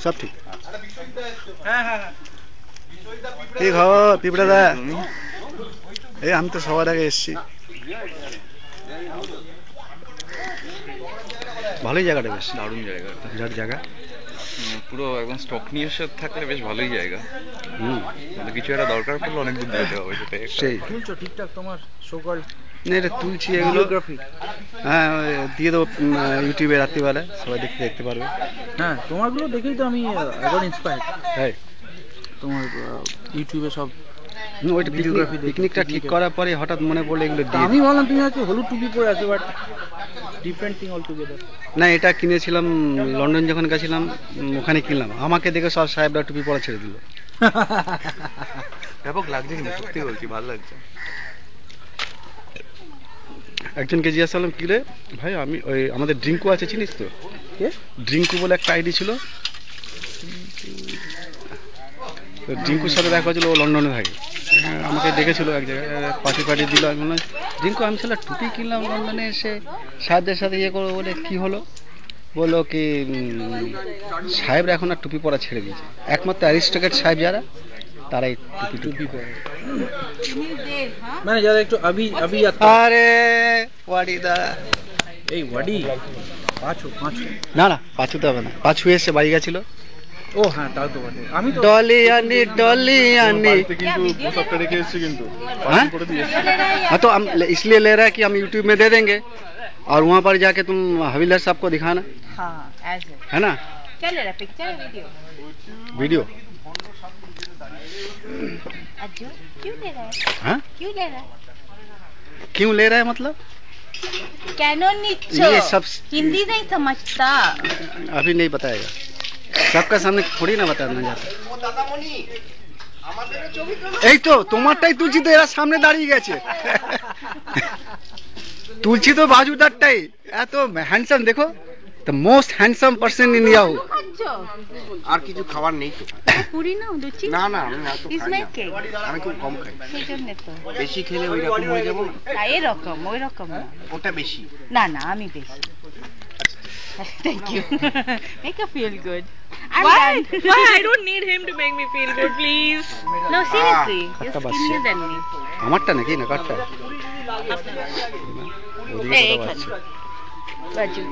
সব ঠিক। কি খবর পিঁপড়া দা? এই আমি তো সবার আগে এসছি। ভালোই জায়গাটা, বেশ দারুণ জায়গাটা, বিরাট জায়গা, পুরো একদম স্টক নিয়ে থাকলে বেশ ভালোই জায়গা। কিছু একটা দরকার পড়লে অনেক দূর যেতে হবে, সেই তুলছো ঠিকঠাক তোমার শোকল না, এটা তুলছি এগুলো। হ্যাঁ দিয়ে দেবো ইউটিউবে রাত্রিবেলা, সবাই দেখতে পারবে। হ্যাঁ তোমারগুলো দেখেই তো আমি একবার ইন্সপায়ার। হ্যাঁ তোমার ইউটিউবে সব ওইটা পিকনিকটা ঠিক করার পরে হঠাৎ মনে পড়লো এগুলো দিয়ে। আমি বললাম তুমি হচ্ছে হলুদ টুপি পরে আছো, but different thing all together. না, এটা কিনেছিলাম লন্ডন যখন গেছিলাম, ওখানে কিনলাম। আমাকে দেখে সব সাহেবরা টুপি পরা ছেড়ে দিল। ব্যাপক লাগছে, কিন্তু সত্যি বলছি ভালো লাগছে। একজনকে জিজ্ঞাসা করলাম, কি রে ভাই, আমি ওই আমাদের ড্রিঙ্কু আছে, চিনিস তো? ড্রিঙ্কু বলে একটা আইডি ছিল, ড্রিঙ্কুর সাথে দেখা হয়েছিল, ও লন্ডনে থাকে। আমাকে ডেকেছিল এক জায়গায়, পার্টি দিল। আমি বললাম, ড্রিঙ্কু আমি ছিল টুপি কিনলাম লন্ডনে এসে, সাহেবদের সাথে ইয়ে করবো বলে। কি হলো? বললো কি সাহেবরা এখন আর টুপি পরা ছেড়ে দিয়েছে, একমাত্র অ্যারিস্টোক্রেট সাহেব যারা, তারাই টুপি পরে। মানে যারা একটু আরে ওয়াডিদা, এই ওয়াডি পাঁচু না পাঁচুতে হবে না, পাঁচু এসে বাড়ি গেছিল। ও হ্যাঁ, তাও তো বটে। আমি তো डॉली आनी কিন্তু সবটা রেখে এসেছি, কিন্তু हाँ तो हम इसलिए ले रहा है कि हम यूट्यूब में दे देंगे और वहाँ पर जाके तुम हविलदार साहब को दिखाना। हाँ ऐसे है ना? क्या ले रहा है, पिक्चर है वीडियो? अज्जू क्यों ले रहा है? हाँ क्यों ले रहा है मतलब? कैनन निच्चो ये सब हिंदी नहीं समझता, अभी नहीं बताएगा, सबका सामने थोड़ी ना बताना जाता। এই তো তোমারটাই তুলছি, তো এরা সামনে দাঁড়িয়ে গেছে। তুলছি তো বাজুদারটাই, এত হ্যান্ডসাম দেখো, the most handsome person in Yahoo. আর কিছু খাবার নেই তো? পুরি না লুচি? না আমি না তো খাই না, আমি খুব কম খাই। সেই জন্য তো বেশি খেলে ওই রকম হয়ে যাবো না। এরকম ওই রকম না, ওটা বেশি না আমি বেশি। Thank you. Make her feel good. Why? I don't need him to make me feel good, please. No, seriously. You're Katta skinnier basse. than me. আমারটা নাকি না কাটটা? Hey, Raju.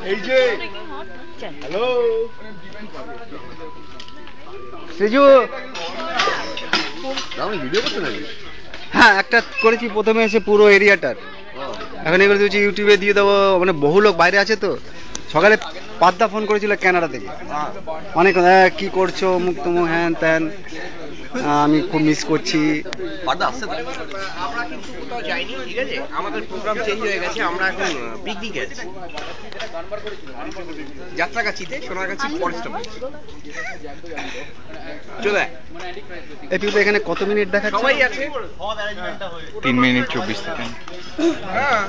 এই যে Chal. হ্যালো সৃজু, আমি ভিডিও করতে নাকি? হ্যাঁ একটা করেছি প্রথমে এসে পুরো এরিয়াটার, এখন এগুলো দিয়েছি ইউটিউবে দিয়ে দেবো। মানে বহু লোক বাইরে আছে তো, সকালে পাদ্দা ফোন করেছিল কানাডা থেকে, অনেক কি করছো মুখ তুমুক হ্যান ত্যান, আমি খুব মিস করছি। আমরা কিন্তু কোথাও যাইনি, ঠিক আছে? আমাদের প্রোগ্রাম চেঞ্জ হয়ে গেছে, আমরা এখন পিকনিকে আছি যাত্রাগাছিতে, সোনারগাছি ফরেস্ট অফিস। চলে এই পিপু এখানে কত মিনিট দেখাচ্ছে? সবাই আছে, 3 মিনিট 24 সেকেন্ড। হ্যাঁ।